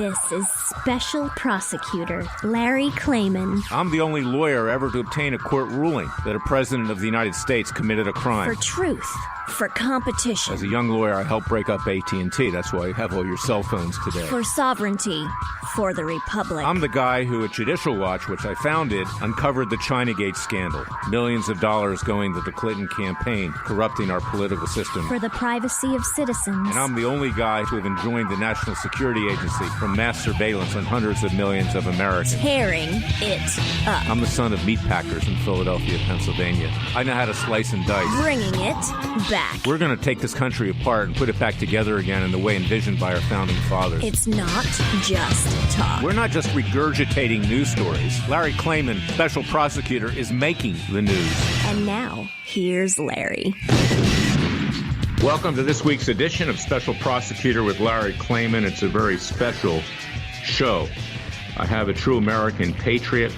This is Special Prosecutor Larry Klayman. I'm the only lawyer ever to obtain a court ruling that a president of the United States committed a crime. For truth. For competition. As a young lawyer, I helped break up AT&T. That's why you have all your cell phones today. For sovereignty. For the Republic. I'm the guy who, at Judicial Watch, which I founded, uncovered the Chinagate scandal. Millions of dollars going to the Clinton campaign, corrupting our political system. For the privacy of citizens. And I'm the only guy to have enjoined the National Security Agency from mass surveillance on hundreds of millions of Americans. Tearing it up. I'm the son of meat packers in Philadelphia, Pennsylvania. I know how to slice and dice. Bringing it back. We're going to take this country apart and put it back together again in the way envisioned by our founding fathers. It's not just talk. We're not just regurgitating news stories. Larry Klayman, special prosecutor, is making the news. And now, here's Larry. Welcome to this week's edition of Special Prosecutor with Larry Klayman. It's a very special show. I have a true American patriot,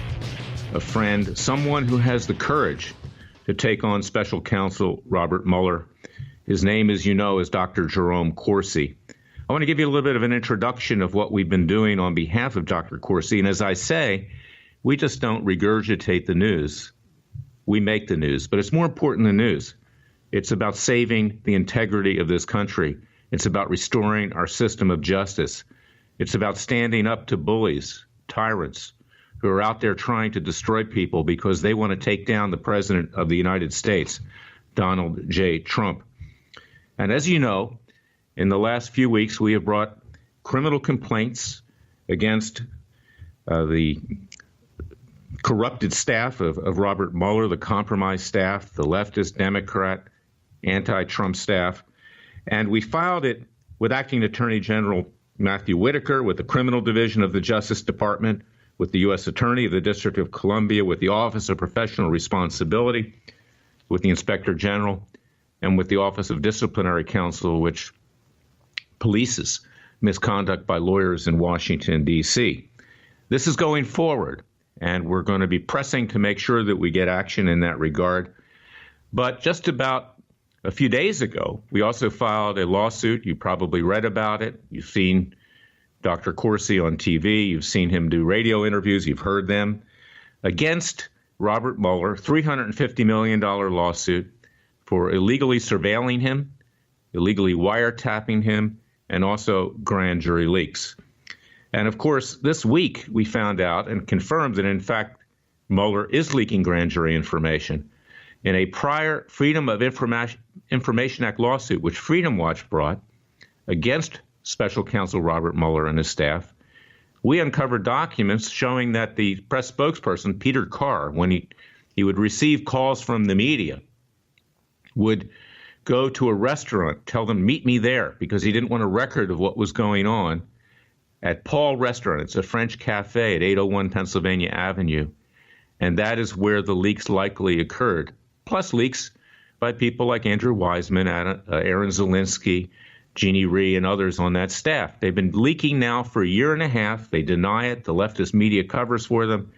a friend, someone who has the courage to take on Special Counsel Robert Mueller. His name, as you know, is Dr. Jerome Corsi. I want to give you a little bit of an introduction of what we've been doing on behalf of Dr. Corsi. And as I say, we just don't regurgitate the news. We make the news. But it's more important than news. It's about saving the integrity of this country. It's about restoring our system of justice. It's about standing up to bullies, tyrants, who are out there trying to destroy people because they want to take down the President of the United States, Donald J. Trump. And as you know, in the last few weeks, we have brought criminal complaints against the corrupted staff of Robert Mueller, the compromised staff, the leftist Democrat, anti-Trump staff. And we filed it with Acting Attorney General Matthew Whitaker, with the Criminal Division of the Justice Department, with the U.S. Attorney of the District of Columbia, with the Office of Professional Responsibility, with the Inspector General, and with the Office of Disciplinary Counsel, which polices misconduct by lawyers in Washington, D.C. This is going forward, and we're going to be pressing to make sure that we get action in that regard. But just about a few days ago, we also filed a lawsuit. You probably read about it. You've seen Dr. Corsi on TV. You've seen him do radio interviews. You've heard them. Against Robert Mueller, $350 million lawsuit for illegally surveilling him, illegally wiretapping him, and also grand jury leaks. And of course, this week we found out and confirmed that, in fact, Mueller is leaking grand jury information. In a prior Freedom of Information Act lawsuit, which Freedom Watch brought against Special Counsel Robert Mueller and his staff, we uncovered documents showing that the press spokesperson, Peter Carr, when he would receive calls from the media, would go to a restaurant, tell them, meet me there, because he didn't want a record of what was going on at Paul Restaurant. It's a French cafe at 801 Pennsylvania Avenue. And that is where the leaks likely occurred, plus leaks by people like Andrew Wiseman, Aaron Zelinsky, Jeannie Rhee, and others on that staff. They've been leaking now for a year and a half. They deny it. The leftist media covers for them.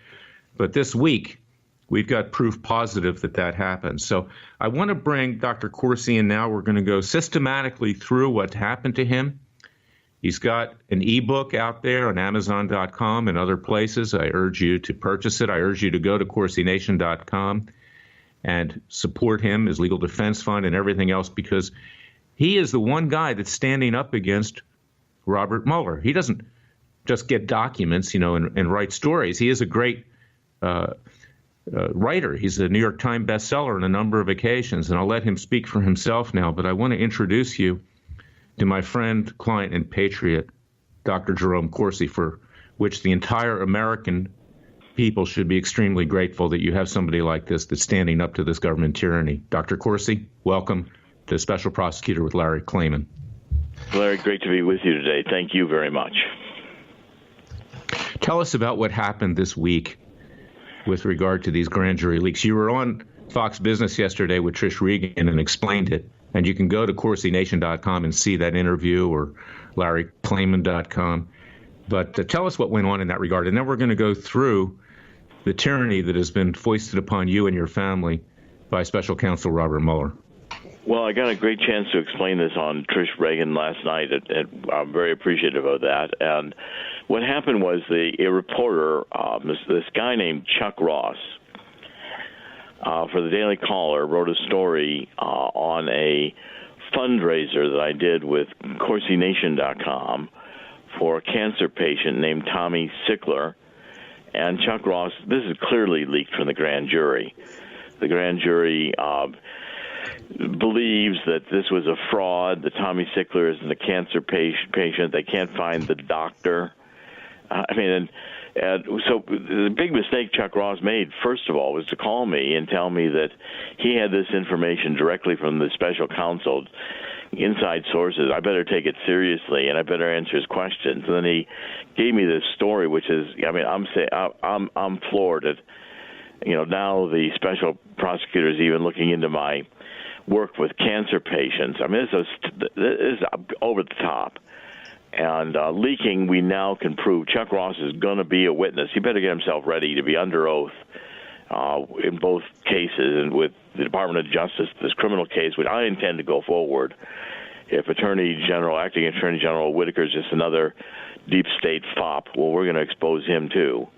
But this week, we've got proof positive that that happened. So I want to bring Dr. Corsi in now. We're going to go systematically through what happened to him. He's got an ebook out there on Amazon.com and other places. I urge you to purchase it. I urge you to go to CorsiNation.com and support him, his legal defense fund, and everything else, because he is the one guy that's standing up against Robert Mueller. He doesn't just get documents, and write stories. He is a great writer. He's a New York Times bestseller on a number of occasions, and I'll let him speak for himself now. But I want to introduce you to my friend, client, and patriot, Dr. Jerome Corsi, for which the entire American people should be extremely grateful that you have somebody like this that's standing up to this government tyranny. Dr. Corsi, welcome to Special Prosecutor with Larry Klayman. Larry, great to be with you today. Thank you very much. Tell us about what happened this week with regard to these grand jury leaks. You were on Fox Business yesterday with Trish Regan and explained it, and you can go to CorsiNation.com and see that interview, or LarryKlayman.com. But tell us what went on in that regard, and then we're going to go through the tyranny that has been foisted upon you and your family by Special Counsel Robert Mueller. Well, I got a great chance to explain this on Trish Regan last night. I'm very appreciative of that. And what happened was a reporter, this guy named Chuck Ross, for the Daily Caller, wrote a story on a fundraiser that I did with CorsiNation.com for a cancer patient named Tommy Sickler. And Chuck Ross, this is clearly leaked from the grand jury. The grand jury believes that this was a fraud, that Tommy Sickler isn't a cancer patient. They can't find the doctor. And so the big mistake Chuck Ross made, first of all, was to call me and tell me that he had this information directly from the special counsel, inside sources. I better take it seriously, and I better answer his questions. And then he gave me this story, which is, I'm floored at, now the special prosecutor is even looking into my work with cancer patients. This is over the top. And leaking, we now can prove Chuck Ross is going to be a witness. He better get himself ready to be under oath in both cases, and with the Department of Justice, this criminal case, which I intend to go forward. If Acting Attorney General Whitaker is just another deep state fop, well, we're going to expose him too.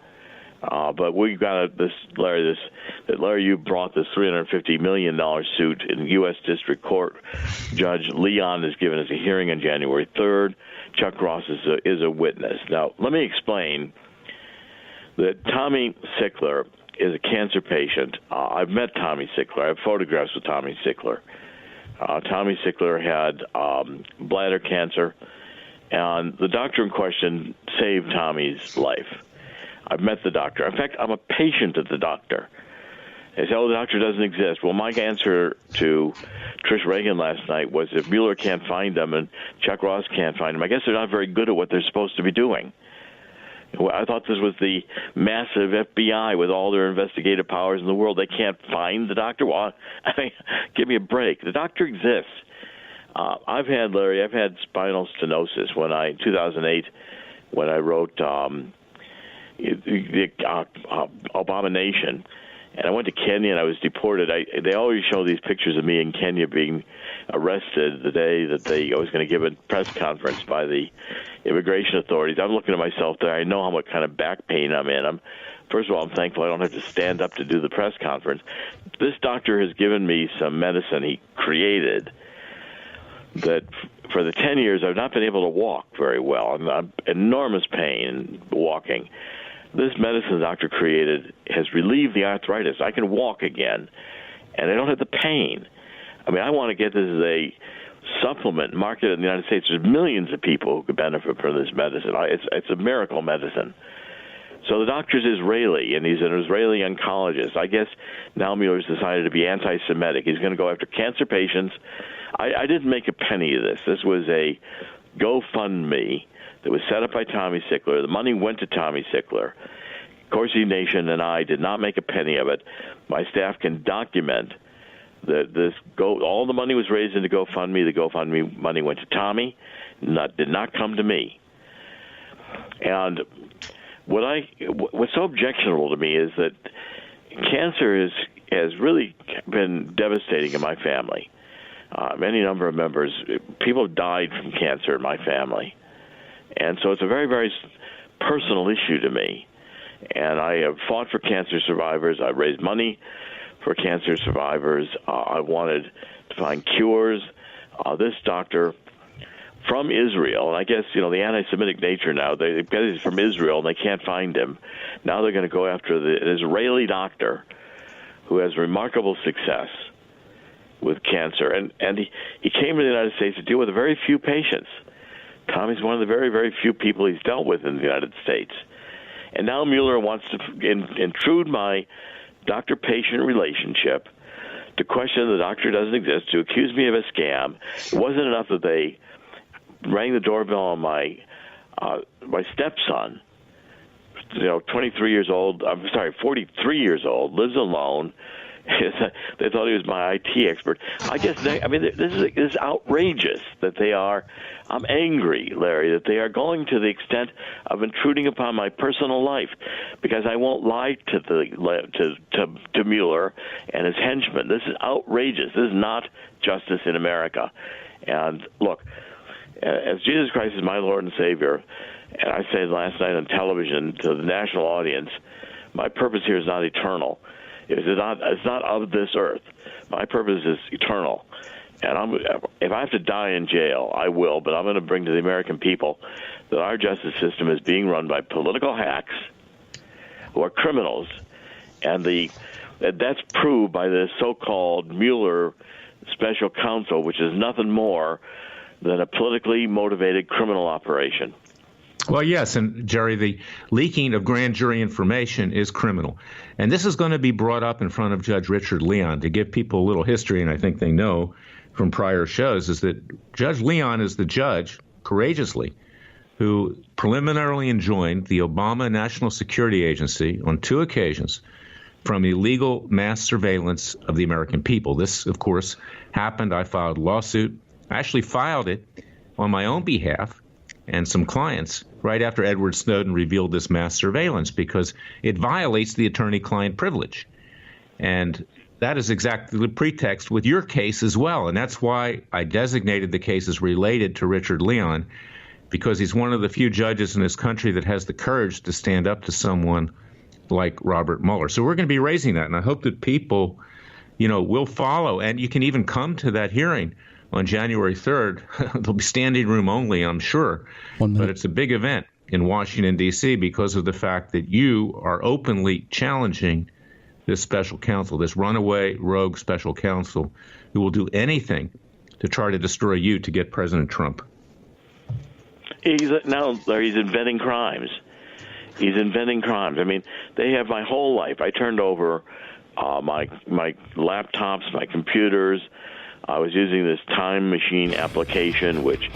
But we've got Larry, you brought this $350 million suit in U.S. District Court. Judge Leon has given us a hearing on January 3rd. Chuck Ross is a witness. Now, let me explain that Tommy Sickler is a cancer patient. I've met Tommy Sickler. I have photographs with Tommy Sickler. Tommy Sickler had bladder cancer, and the doctor in question saved Tommy's life. I've met the doctor. In fact, I'm a patient of the doctor. They say, the doctor doesn't exist. Well, my answer to Trish Reagan last night was, if Mueller can't find them and Chuck Ross can't find them, I guess they're not very good at what they're supposed to be doing. I thought this was the massive FBI with all their investigative powers in the world. They can't find the doctor? Well, give me a break. The doctor exists. I've had spinal stenosis in 2008, when I wrote the Abomination. And I went to Kenya, and I was deported. They always show these pictures of me in Kenya being arrested the day that I was going to give a press conference by the immigration authorities. I'm looking at myself there. I know what kind of back pain I'm in. First of all, I'm thankful I don't have to stand up to do the press conference. This doctor has given me some medicine he created that for the 10 years I've not been able to walk very well. I'm enormous pain walking. This medicine the doctor created has relieved the arthritis. I can walk again, and I don't have the pain. I want to get this as a supplement marketed in the United States. There's millions of people who could benefit from this medicine. It's a miracle medicine. So the doctor's Israeli, and he's an Israeli oncologist. I guess now Mueller's decided to be anti-Semitic. He's going to go after cancer patients. I didn't make a penny of this. This was a GoFundMe that was set up by Tommy Sickler. The money went to Tommy Sickler. Corsi Nation and I did not make a penny of it. My staff can document that all the money was raised into GoFundMe. The GoFundMe money went to Tommy, did not come to me. And what's so objectionable to me is that cancer has really been devastating in my family. Any number of members, people have died from cancer in my family. And so it's a very, very personal issue to me. And I have fought for cancer survivors. I've raised money for cancer survivors. I wanted to find cures. This doctor from Israel, and I guess, the anti-Semitic nature now, he's from Israel, and they can't find him. Now they're going to go after the Israeli doctor who has remarkable success with cancer. And he came to the United States to deal with very few patients. Tommy's one of the very, very few people he's dealt with in the United States. And now Mueller wants to intrude my doctor-patient relationship, to question the doctor doesn't exist, to accuse me of a scam. It wasn't enough that they rang the doorbell on my stepson, 23 years old, 43 years old, lives alone. They thought he was my IT expert. I guess this is outrageous that they are. I'm angry, Larry, that they are going to the extent of intruding upon my personal life, because I won't lie to Mueller and his henchmen. This is outrageous. This is not justice in America. And look, as Jesus Christ is my Lord and Savior, And I said last night on television to the national audience, my purpose here is not eternal. It's not of this earth. My purpose is eternal. And if I have to die in jail, I will, but I'm going to bring to the American people that our justice system is being run by political hacks who are criminals, and that's proved by the so-called Mueller special counsel, which is nothing more than a politically motivated criminal operation. Well, yes, and Jerry, the leaking of grand jury information is criminal. And this is going to be brought up in front of Judge Richard Leon. To give people a little history, and I think they know from prior shows, is that Judge Leon is the judge, courageously, who preliminarily enjoined the Obama National Security Agency on 2 occasions from illegal mass surveillance of the American people. This, of course, happened. I filed a lawsuit. I actually filed it on my own behalf and some clients right after Edward Snowden revealed this mass surveillance, because it violates the attorney-client privilege. And that is exactly the pretext with your case as well. And that's why I designated the case as related to Richard Leon, because he's one of the few judges in this country that has the courage to stand up to someone like Robert Mueller. So we're going to be raising that, and I hope that people, will follow. And you can even come to that hearing on January 3rd. There'll be standing room only, I'm sure. But it's a big event in Washington, D.C., because of the fact that you are openly challenging this special counsel, this runaway rogue special counsel who will do anything to try to destroy you to get President Trump. He's inventing crimes. He's inventing crimes. I mean, they have my whole life. I turned over my laptops, my computers. I was using this time machine application, which,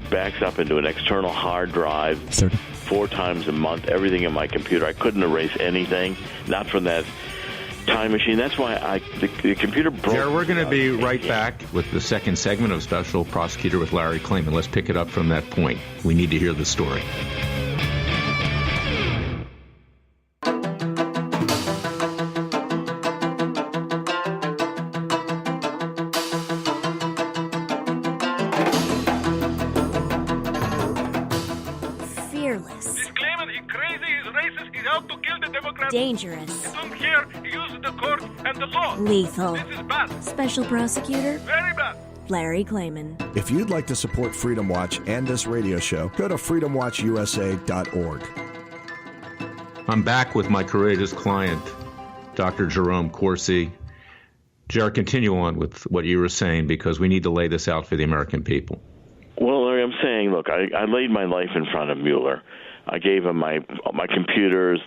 backs up into an external hard drive 4 times a month, everything in my computer. I couldn't erase anything, not from that time machine. That's why the computer broke. Jared, we're going to be right back with the second segment of Special Prosecutor with Larry Klayman. Let's pick it up from that point. We need to hear the story. Dangerous. Don't care. He uses the court and the law. Lethal. This is bad. Special Prosecutor Very bad. Larry Klayman. If you'd like to support Freedom Watch and this radio show, go to freedomwatchusa.org. I'm back with my courageous client, Dr. Jerome Corsi. Jared, continue on with what you were saying, because we need to lay this out for the American people. Well, Larry, I'm saying, look, I laid my life in front of Mueller. I gave him my computers,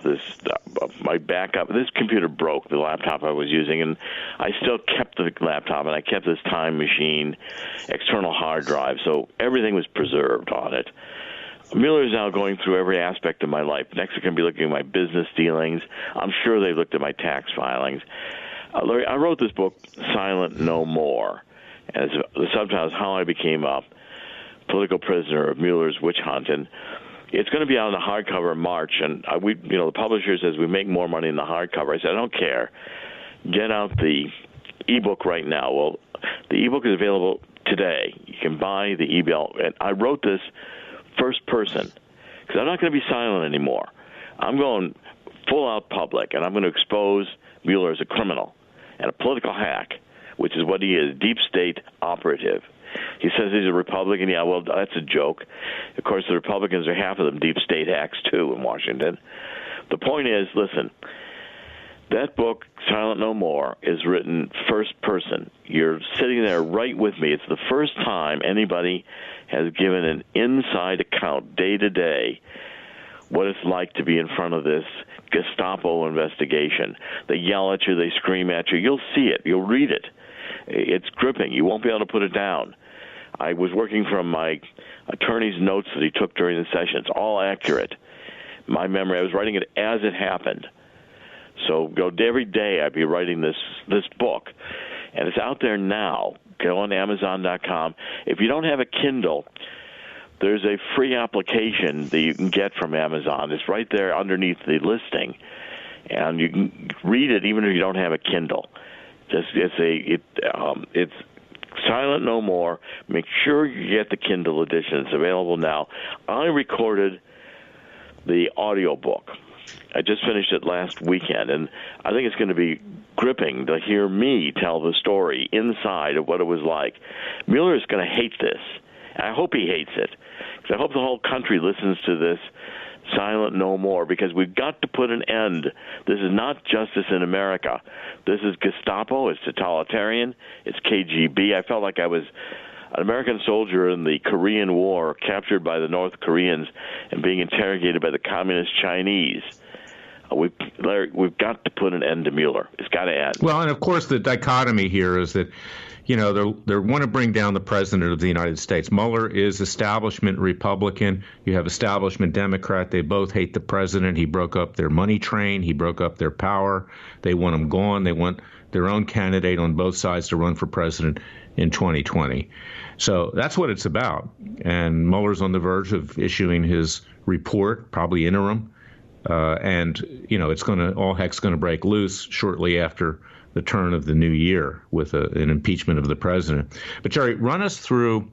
my backup. This computer broke, the laptop I was using, and I still kept the laptop, and I kept this time machine, external hard drive, so everything was preserved on it. Mueller's now going through every aspect of my life. Next, they're going to be looking at my business dealings. I'm sure they looked at my tax filings. Larry, I wrote this book, Silent No More, and the subtitle is How I Became a Political Prisoner of Mueller's Witch Hunt. And it's going to be out in the hardcover in March, and the publisher says we make more money in the hardcover. I said, I don't care. Get out the ebook right now. Well, the ebook is available today. You can buy the ebook. And I wrote this first person because I'm not going to be silent anymore. I'm going full out public, and I'm going to expose Mueller as a criminal and a political hack, which is what he is, deep state operative. He says he's a Republican. Yeah, well, that's a joke. Of course, the Republicans are half of them deep state hacks, too, in Washington. The point is, listen, that book, Silent No More, is written first person. You're sitting there right with me. It's the first time anybody has given an inside account, day to day, what it's like to be in front of this Gestapo investigation. They yell at you. They scream at you. You'll see it. You'll read it. It's gripping. You won't be able to put it down. I was working from my attorney's notes that he took during the session. It's all accurate. My memory, I was writing it as it happened. So every day I'd be writing this book. And it's out there now. Go on Amazon.com. If you don't have a Kindle, there's a free application that you can get from Amazon. It's right there underneath the listing. And you can read it even if you don't have a Kindle. It's Silent No More. Make sure you get the Kindle edition. It's available now. I recorded the audiobook. I just finished it last weekend, and I think it's going to be gripping to hear me tell the story inside of what it was like. Mueller is going to hate this. I hope he hates it, because I hope the whole country listens to this Silent No More, because we've got to put an end. This is not justice in America. This is Gestapo. It's totalitarian. It's KGB. I felt like I was an American soldier in the Korean War, captured by the North Koreans and being interrogated by the communist Chinese. We've got to put an end to Mueller. It's got to end. Well, and of course, the dichotomy here is that, they want to bring down the president of the United States. Mueller is establishment Republican. You have establishment Democrat. They both hate the president. He broke up their money train. He broke up their power. They want him gone. They want their own candidate on both sides to run for president in 2020. So that's what it's about. And Mueller's on the verge of issuing his report, probably interim. And all heck's going to break loose shortly after the turn of the new year with an impeachment of the president. But Jerry, run us through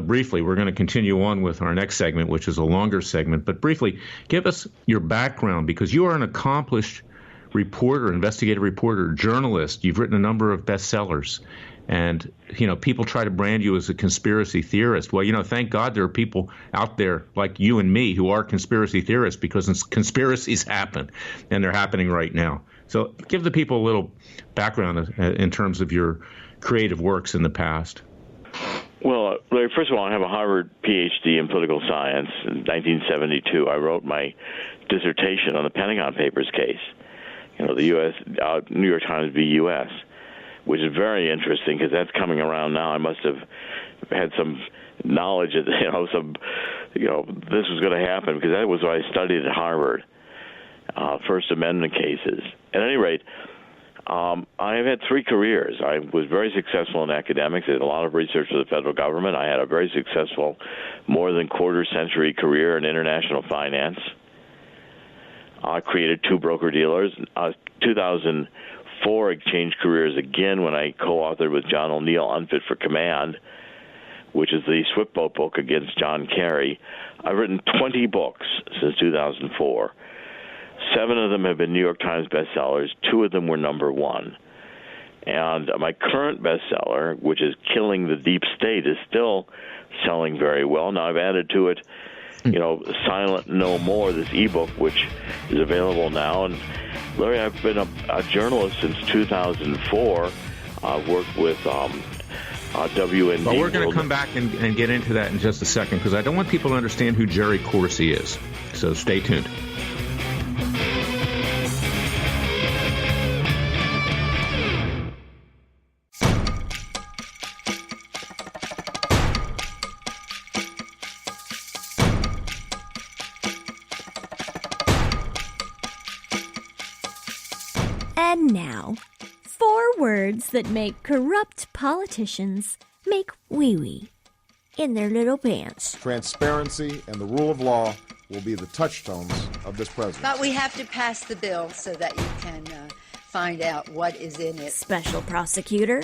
briefly. We're going to continue on with our next segment, which is a longer segment. But briefly, give us your background, because you are an accomplished reporter, investigative reporter, journalist. You've written a number of bestsellers. And, people try to brand you as a conspiracy theorist. Well, thank God there are people out there like you and me who are conspiracy theorists, because conspiracies happen, and they're happening right now. So give the people a little background in terms of your creative works in the past. Well, Larry, first of all, I have a Harvard PhD in political science. In 1972, I wrote my dissertation on the Pentagon Papers case, the U.S. New York Times v. U.S., which is very interesting because that's coming around now. I must have had some knowledge that, this was going to happen, because that was what I studied at Harvard, First Amendment cases. At any rate, I have had three careers. I was very successful in academics. I did a lot of research for the federal government. I had a very successful, more than quarter-century career in international finance. I created two broker-dealers. 2004, I changed careers again when I co-authored with John O'Neill Unfit for Command, which is the Swiftboat book against John Kerry. I've written 20 books since 2004. 7 of them have been New York Times bestsellers. 2 of them were number 1. And my current bestseller, which is Killing the Deep State, is still selling very well. Now I've added to it, Silent No More, this ebook, which is available now. And Larry, I've been a journalist since 2004. I've worked with WND. Well, we're going to come back and get into that in just a second, because I don't want people to understand who Jerry Corsi is. So stay tuned. And now, 4 words that make corrupt politicians make wee-wee in their little pants. Transparency and the rule of law will be the touchstones of this presidency. But we have to pass the bill so that you can find out what is in it. Special Prosecutor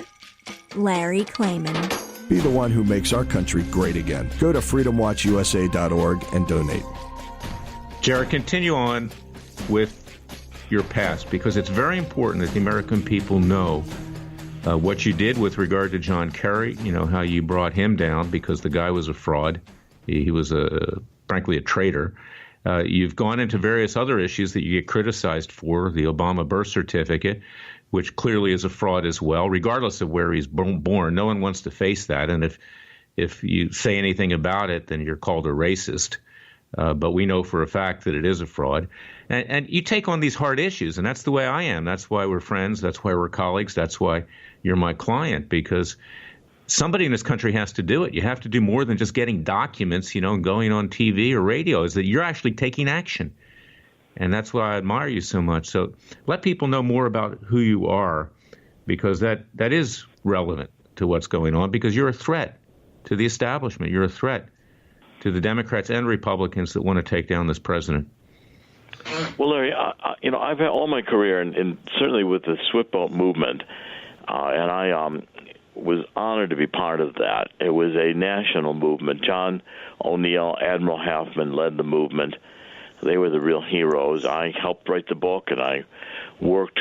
Larry Klayman. Be the one who makes our country great again. Go to freedomwatchusa.org and donate. Jared, continue on with your past, because it's very important that the American people know what you did with regard to John Kerry, how you brought him down because the guy was a fraud. He was, frankly, a traitor. You've gone into various other issues that you get criticized for, the Obama birth certificate, which clearly is a fraud as well, regardless of where he's born. No one wants to face that. And if you say anything about it, then you're called a racist. But we know for a fact that it is a fraud. And you take on these hard issues, and that's the way I am. That's why we're friends. That's why we're colleagues. That's why you're my client, because somebody in this country has to do it. You have to do more than just getting documents, and going on TV or radio, is that you're actually taking action. And that's why I admire you so much. So let people know more about who you are, because that is relevant to what's going on, because you're a threat to the establishment. You're a threat to the Democrats and Republicans that want to take down this president. Well, Larry, I've had all my career, and certainly with the Swiftboat movement, and was honored to be part of that. It was a national movement. John O'Neill, Admiral Halfman led the movement. They were the real heroes. I helped write the book, and I worked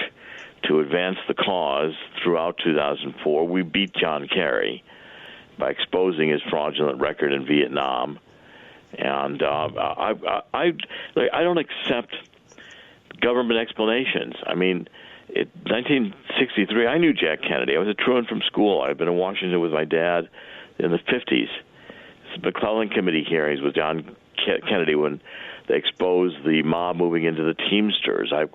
to advance the cause throughout 2004. We beat John Kerry by exposing his fraudulent record in Vietnam. And I don't accept government explanations. I mean, in 1963, I knew Jack Kennedy. I was a truant from school. I'd been in Washington with my dad in the 50s. McClellan Committee hearings with John Kennedy when they exposed the mob moving into the Teamsters. I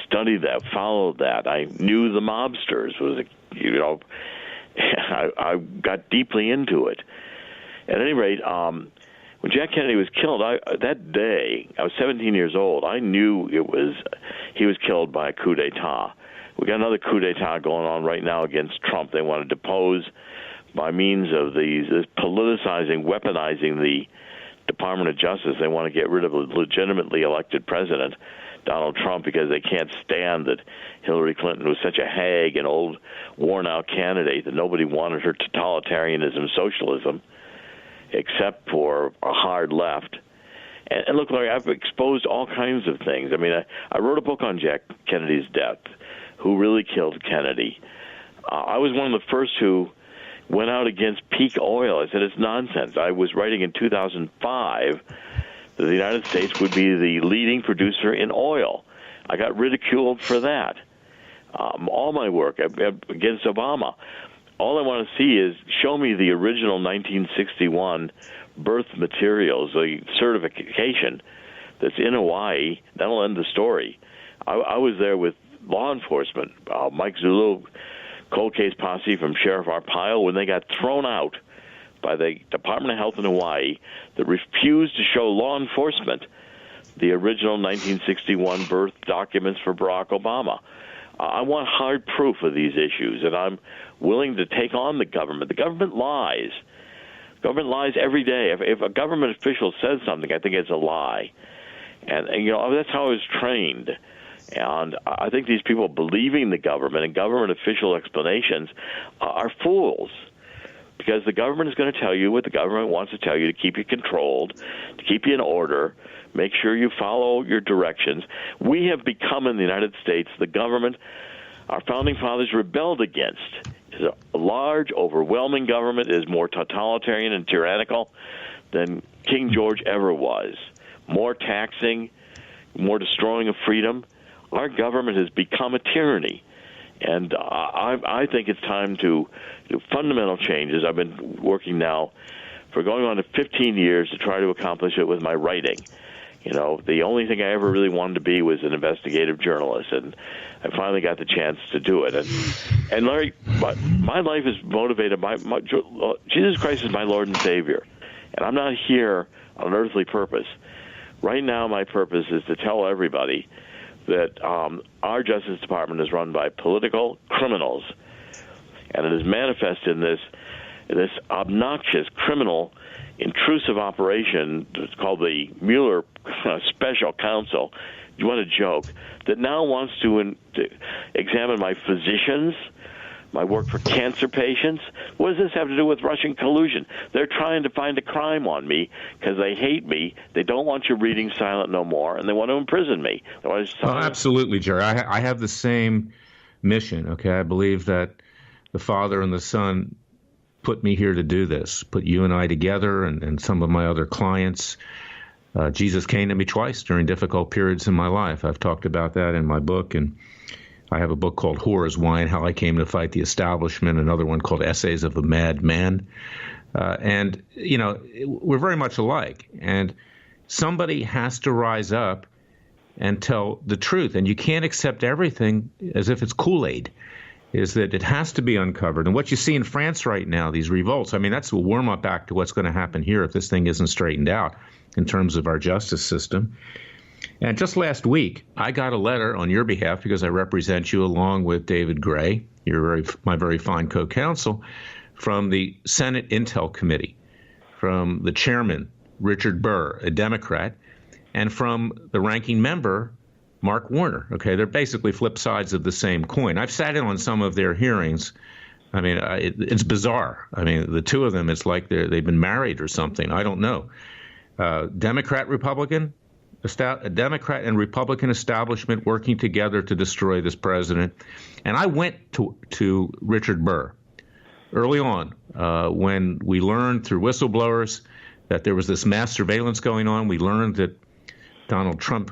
studied that, followed that. I knew the mobsters. I got deeply into it. At any rate, when Jack Kennedy was killed, that day, I was 17 years old. I knew he was killed by a coup d'etat. We got another coup d'etat going on right now against Trump. They want to depose by means of this politicizing, weaponizing the Department of Justice. They want to get rid of a legitimately elected president, Donald Trump, because they can't stand that Hillary Clinton was such a hag, an old, worn-out candidate that nobody wanted her totalitarianism, socialism, except for a hard left. And look, Larry, I've exposed all kinds of things. I mean, I wrote a book on Jack Kennedy's death, who really killed Kennedy. I was one of the first who went out against peak oil. I said it's nonsense. I was writing in 2005 that the United States would be the leading producer in oil. I got ridiculed for that. All my work against Obama. All I want to see is show me the original 1961 birth materials, the certification that's in Hawaii. That'll end the story. I was there with law enforcement, Mike Zulu, cold case posse from Sheriff Arpaio, when they got thrown out by the Department of Health in Hawaii that refused to show law enforcement the original 1961 birth documents for Barack Obama. I want hard proof of these issues, and I'm willing to take on the government. The government lies. Government lies every day. If a government official says something, I think it's a lie. And that's how I was trained. And I think these people believing the government and government official explanations are fools, because the government is going to tell you what the government wants to tell you to keep you controlled, to keep you in order, make sure you follow your directions. We have become, in the United States, the government our founding fathers rebelled against. Is a large, overwhelming government, is more totalitarian and tyrannical than King George ever was. More taxing, more destroying of freedom. Our government has become a tyranny. And I think it's time to do fundamental changes. I've been working now for going on to 15 years to try to accomplish it with my writing. The only thing I ever really wanted to be was an investigative journalist, and I finally got the chance to do it. And Larry, my life is motivated by Jesus Christ is my Lord and Savior, and I'm not here on an earthly purpose. Right now, my purpose is to tell everybody that our Justice Department is run by political criminals, and it is manifest in this obnoxious, criminal, intrusive operation. It's called the Mueller Special Counsel. You want a joke? That now wants to examine my physicians, my work for cancer patients. What does this have to do with Russian collusion? They're trying to find a crime on me because they hate me. They don't want you reading Silent No More, and they want to imprison me. Absolutely, Jerry. I have the same mission, okay? I believe that the Father and the Son put me here to do this, put you and I together and some of my other clients. Jesus came to me twice during difficult periods in my life. I've talked about that in my book, and I have a book called Whore is Wine, How I Came to Fight the Establishment, another one called Essays of a Mad Man. And, we're very much alike. And somebody has to rise up and tell the truth. And you can't accept everything as if it's Kool-Aid. Is that it has to be uncovered. And what you see in France right now, these revolts, that's a warm-up back to what's going to happen here if this thing isn't straightened out in terms of our justice system. And just last week, I got a letter on your behalf because I represent you along with David Gray, my very fine co-counsel, from the Senate Intel Committee, from the chairman, Richard Burr, a Democrat, and from the ranking member, Mark Warner. Okay, they're basically flip sides of the same coin. I've sat in on some of their hearings I mean, it's bizarre. I mean, the two of them, it's like they've been married or something. I don't know. Democrat and Republican establishment working together to destroy this president. And I went to Richard Burr early on when we learned through whistleblowers that there was this mass surveillance going on. We learned that Donald Trump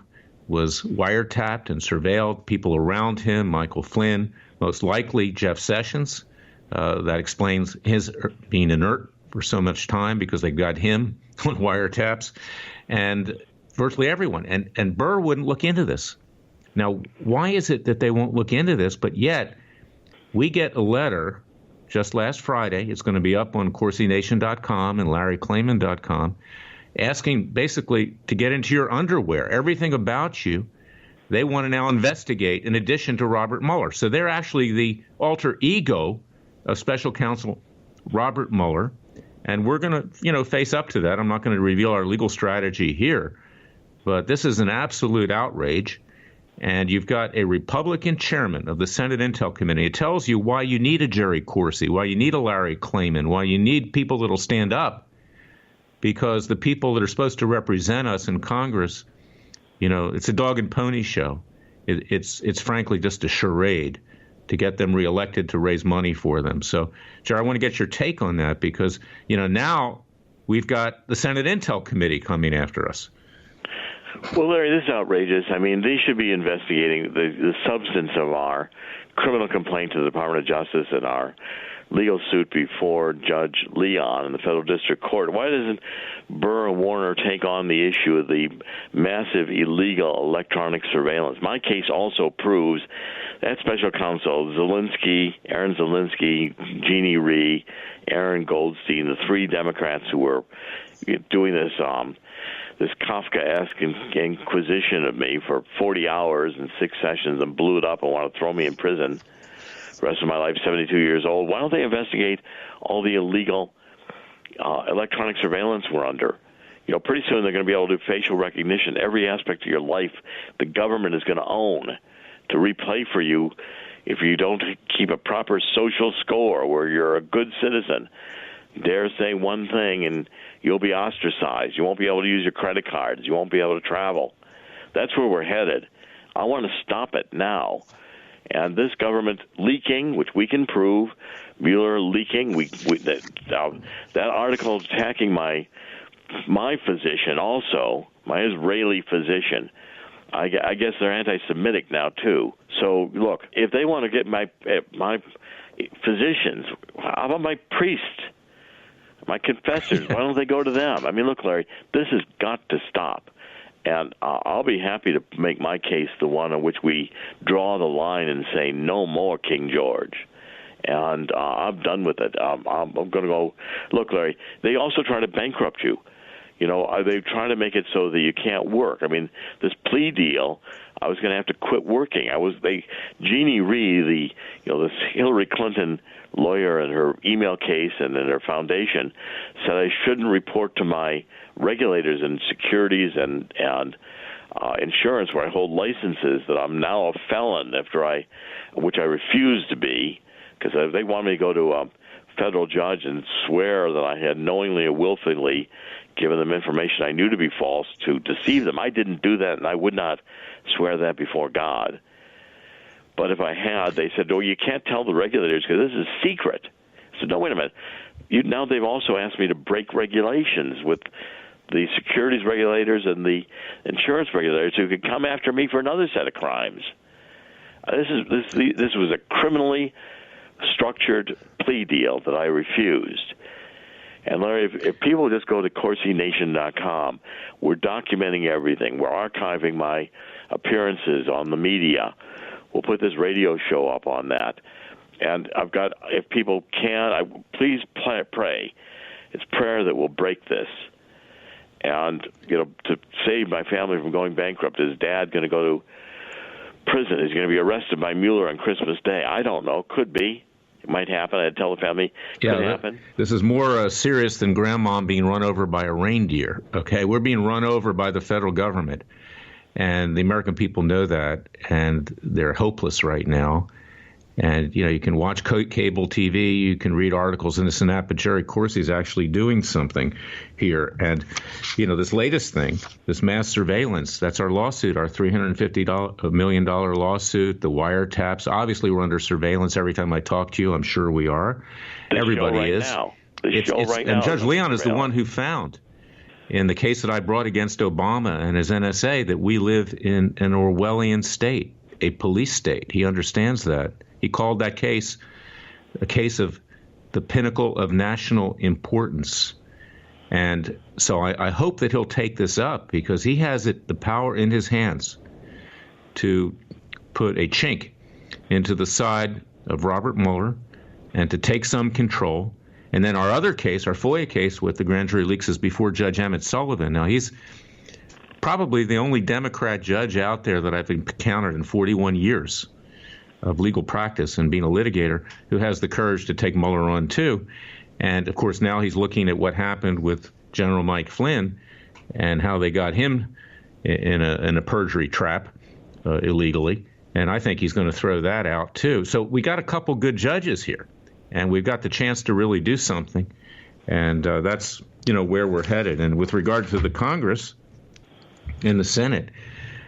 was wiretapped and surveilled, people around him, Michael Flynn, most likely Jeff Sessions. That explains his being inert for so much time because they got him on wiretaps, and virtually everyone. And Burr wouldn't look into this. Now, why is it that they won't look into this, but yet we get a letter just last Friday, it's going to be up on CorsiNation.com and LarryKlayman.com, asking basically to get into your underwear, everything about you. They want to now investigate in addition to Robert Mueller. So they're actually the alter ego of special counsel Robert Mueller. And we're going to, face up to that. I'm not going to reveal our legal strategy here. But this is an absolute outrage. And you've got a Republican chairman of the Senate Intel Committee. It tells you why you need a Jerry Corsi, why you need a Larry Klayman, why you need people that'll stand up. Because the people that are supposed to represent us in Congress, it's a dog and pony show. It's frankly just a charade to get them reelected to raise money for them. So, Jerry, I want to get your take on that because, now we've got the Senate Intel Committee coming after us. Well, Larry, this is outrageous. I mean, they should be investigating the substance of our criminal complaint to the Department of Justice and our legal suit before Judge Leon in the Federal District Court. Why doesn't Burr and Warner take on the issue of the massive illegal electronic surveillance? My case also proves that special counsel Aaron Zelinsky, Jeannie Rhee, Aaron Goldstein, the three Democrats who were doing this Kafkaesque inquisition of me for 40 hours and 6 sessions and blew it up and want to throw me in prison the rest of my life, 72 years old. Why don't they investigate all the illegal electronic surveillance we're under? Pretty soon they're going to be able to do facial recognition. Every aspect of your life the government is going to own to replay for you if you don't keep a proper social score where you're a good citizen. Dare say one thing and you'll be ostracized. You won't be able to use your credit cards. You won't be able to travel. That's where we're headed. I want to stop it now. And this government leaking, which we can prove, Mueller leaking, that article attacking my physician also, my Israeli physician, I guess they're anti-Semitic now too. So look, if they want to get my physicians, how about my priests, my confessors? Why don't they go to them? I mean, look, Larry, this has got to stop. And I'll be happy to make my case the one in which we draw the line and say no more King George. And I'm done with it. I'm going to go. Look, Larry, they also try to bankrupt you. They try to make it so that you can't work. I mean, this plea deal, I was going to have to quit working. Jeannie Rhee, this Hillary Clinton lawyer in her email case and in her foundation, said I shouldn't report to my regulators in securities and insurance where I hold licenses that I'm now a felon which I refused to be because they want me to go to a federal judge and swear that I had knowingly or willfully given them information I knew to be false to deceive them. I didn't do that, and I would not swear that before God. But if I had, they said, "Oh, you can't tell the regulators because this is secret." I said, "No, wait a minute. Now they've also asked me to break regulations with the securities regulators and the insurance regulators who could come after me for another set of crimes." This was a criminally structured plea deal that I refused. And Larry, if people just go to CorsiNation.com, we're documenting everything. We're archiving my appearances on the media. We'll put this radio show up on that. And I've got, if people can, please pray. It's prayer that will break this. And, to save my family from going bankrupt. Is Dad going to go to prison? Is he going to be arrested by Mueller on Christmas Day? I don't know. Could be. It might happen. I'd tell the family it could happen. This is more serious than Grandma being run over by a reindeer, okay? We're being run over by the federal government, and the American people know that, and they're hopeless right now. And, you can watch cable TV, you can read articles and this and that, but Jerry Corsi is actually doing something here. And, this latest thing, this mass surveillance, that's our lawsuit, our $350 million lawsuit, the wiretaps. Obviously, we're under surveillance every time I talk to you. I'm sure we are. Everybody is. And Judge Leon is the one who found in the case that I brought against Obama and his NSA that we live in an Orwellian state, a police state. He understands that. He called that case a case of the pinnacle of national importance. And so I hope that he'll take this up because he has the power in his hands to put a chink into the side of Robert Mueller and to take some control. And then our other case, our FOIA case with the grand jury leaks, is before Judge Emmett Sullivan. Now, he's probably the only Democrat judge out there that I've encountered in 41 years of legal practice and being a litigator who has the courage to take Mueller on, too. And, of course, now he's looking at what happened with General Mike Flynn and how they got him in a perjury trap illegally. And I think he's going to throw that out, too. So we got a couple good judges here, and we've got the chance to really do something. And that's, where we're headed. And with regard to the Congress and the Senate,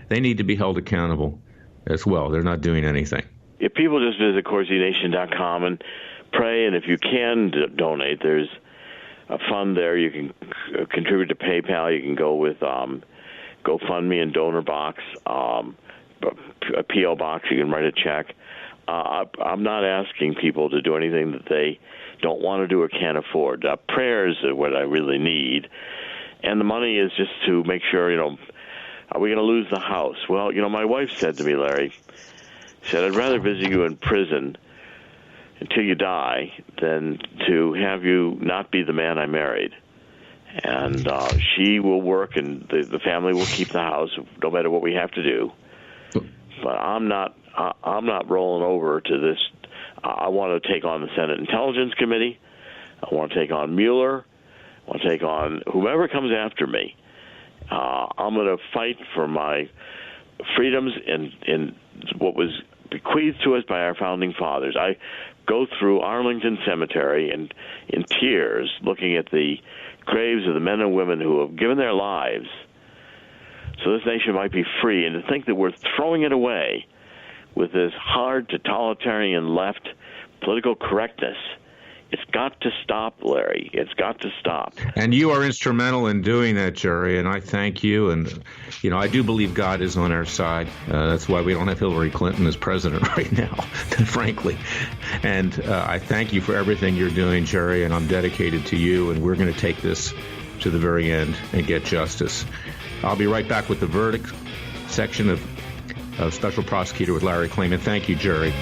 they need to be held accountable as well. They're not doing anything. If people just visit CorsiNation.com and pray, and if you can donate, there's a fund there. You can contribute to PayPal. You can go with GoFundMe and Donor Box, a P.O. Box. You can write a check. I'm not asking people to do anything that they don't want to do or can't afford. Prayers are what I really need. And the money is just to make sure, are we going to lose the house? Well, my wife said to me, Larry, she said, I'd rather visit you in prison until you die than to have you not be the man I married. And she will work, and the family will keep the house no matter what we have to do. But I'm not rolling over to this. I want to take on the Senate Intelligence Committee. I want to take on Mueller. I want to take on whomever comes after me. I'm going to fight for my freedoms in what was bequeathed to us by our founding fathers. I go through Arlington Cemetery and in tears looking at the graves of the men and women who have given their lives so this nation might be free, and to think that we're throwing it away with this hard totalitarian left political correctness. It's got to stop, Larry. It's got to stop. And you are instrumental in doing that, Jerry, and I thank you. And, I do believe God is on our side. That's why we don't have Hillary Clinton as president right now, frankly. And I thank you for everything you're doing, Jerry, and I'm dedicated to you, and we're going to take this to the very end and get justice. I'll be right back with the verdict section of Special Prosecutor with Larry Klayman. Thank you, Jerry.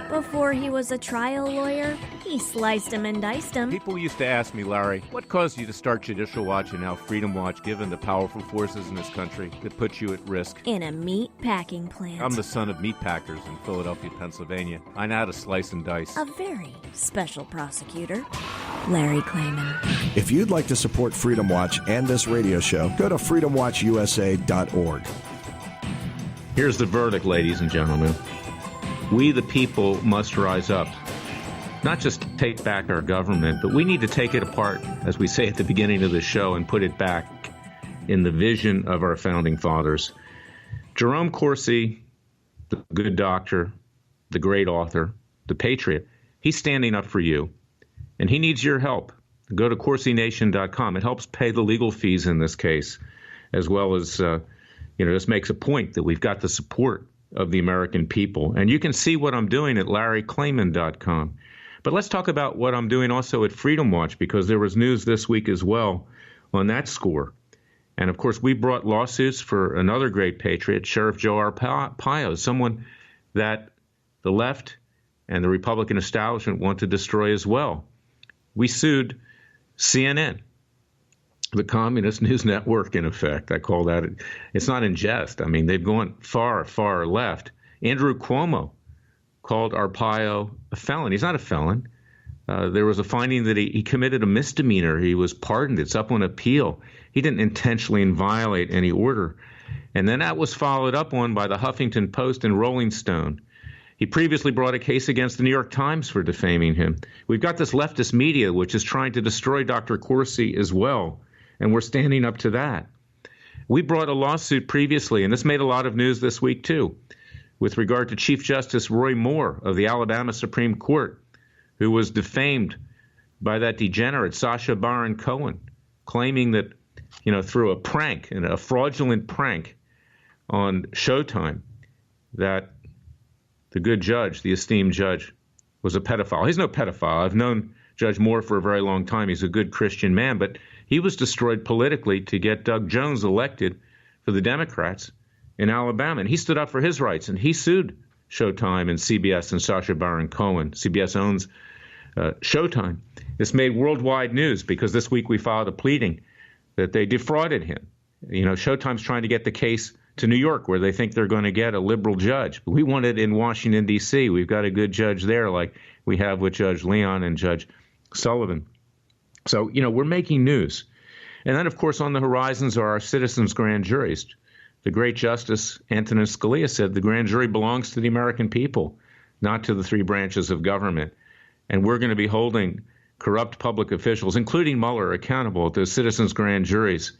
Before he was a trial lawyer, he sliced him and diced him. People used to ask me, Larry, what caused you to start Judicial Watch and now Freedom Watch, given the powerful forces in this country that put you at risk? In a meat packing plant. I'm the son of meat packers in Philadelphia, Pennsylvania. I know how to slice and dice. A very special prosecutor, Larry Klayman. If you'd like to support Freedom Watch and this radio show, go to freedomwatchusa.org. Here's the verdict, ladies and gentlemen. We, the people, must rise up. Not just take back our government, but we need to take it apart, as we say at the beginning of the show, and put it back in the vision of our founding fathers. Jerome Corsi, the good doctor, the great author, the patriot, he's standing up for you, and he needs your help. Go to CorsiNation.com. It helps pay the legal fees in this case, as well as, this makes a point that we've got the support of the American people. And you can see what I'm doing at LarryKlayman.com. But let's talk about what I'm doing also at Freedom Watch, because there was news this week as well on that score. And, of course, we brought lawsuits for another great patriot, Sheriff Joe Arpaio, someone that the left and the Republican establishment want to destroy as well. We sued CNN, the communist news network, in effect. I call that, it's not in jest. I mean, they've gone far, far left. Andrew Cuomo called Arpaio a felon. He's not a felon. There was a finding that he committed a misdemeanor. He was pardoned. It's up on appeal. He didn't intentionally violate any order. And then that was followed up on by the Huffington Post and Rolling Stone. He previously brought a case against the New York Times for defaming him. We've got this leftist media, which is trying to destroy Dr. Corsi as well, and we're standing up to that. We brought a lawsuit previously, and this made a lot of news this week too, with regard to Chief Justice Roy Moore of the Alabama Supreme Court, who was defamed by that degenerate Sacha Baron Cohen, claiming that, through a prank, and a fraudulent prank on Showtime, that the good judge, the esteemed judge, was a pedophile. He's no pedophile. I've known Judge Moore for a very long time. He's a good Christian man, but he was destroyed politically to get Doug Jones elected for the Democrats in Alabama. And he stood up for his rights, and he sued Showtime and CBS and Sacha Baron Cohen. CBS owns Showtime. This made worldwide news because this week we filed a pleading that they defrauded him. Showtime's trying to get the case to New York, where they think they're going to get a liberal judge. But we want it in Washington, D.C. We've got a good judge there, like we have with Judge Leon and Judge Sullivan. So, we're making news. And then, of course, on the horizons are our citizens' grand juries. The great Justice Antonin Scalia said the grand jury belongs to the American people, not to the three branches of government. And we're going to be holding corrupt public officials, including Mueller, accountable at those citizens' grand juries,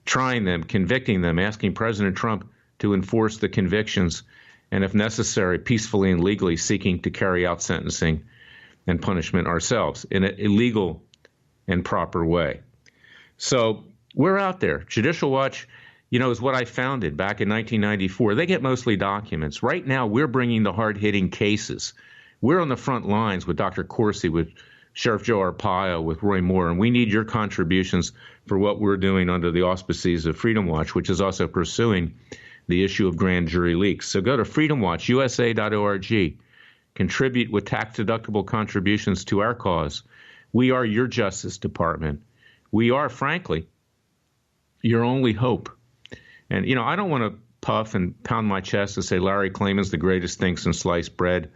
trying them, convicting them, asking President Trump to enforce the convictions, and if necessary, peacefully and legally seeking to carry out sentencing and punishment ourselves in an illegal and proper way. So we're out there. Judicial Watch, is what I founded back in 1994. They get mostly documents. Right now, we're bringing the hard-hitting cases. We're on the front lines with Dr. Corsi, with Sheriff Joe Arpaio, with Roy Moore, and we need your contributions for what we're doing under the auspices of Freedom Watch, which is also pursuing the issue of grand jury leaks. So go to freedomwatchusa.org. Contribute with tax-deductible contributions to our cause. We are your Justice Department. We are, frankly, your only hope. And, I don't want to puff and pound my chest and say Larry Klayman's the greatest thing since sliced bread.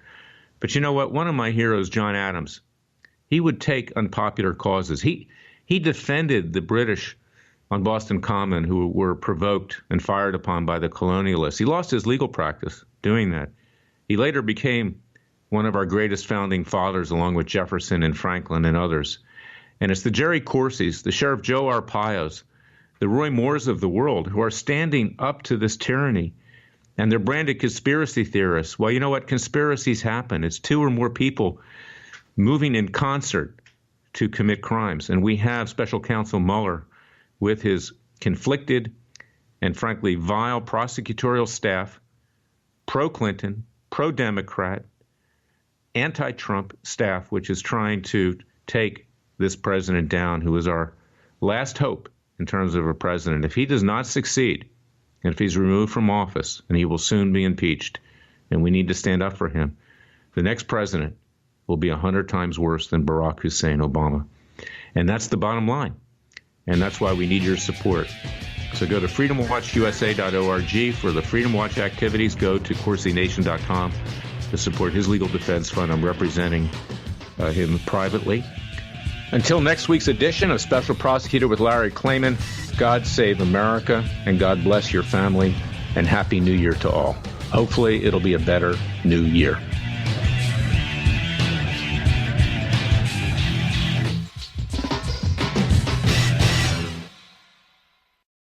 But you know what? One of my heroes, John Adams, he would take unpopular causes. He defended the British on Boston Common who were provoked and fired upon by the colonialists. He lost his legal practice doing that. He later became one of our greatest founding fathers, along with Jefferson and Franklin and others. And it's the Jerry Corsis, the Sheriff Joe Arpaios, the Roy Moores of the world who are standing up to this tyranny. And they're branded conspiracy theorists. Well, you know what? Conspiracies happen. It's two or more people moving in concert to commit crimes. And we have Special Counsel Mueller with his conflicted and, frankly, vile prosecutorial staff, pro-Clinton, pro-Democrat, anti-Trump staff, which is trying to take this president down, who is our last hope in terms of a president. If he does not succeed, and if he's removed from office, and he will soon be impeached, and we need to stand up for him, the next president will be 100 times worse than Barack Hussein Obama. And that's the bottom line. And that's why we need your support. So go to freedomwatchusa.org for the Freedom Watch activities. Go to CorsiNation.com to support his legal defense fund. I'm representing him privately. Until next week's edition of Special Prosecutor with Larry Klayman, God save America, and God bless your family, and Happy New Year to all. Hopefully it'll be a better new year.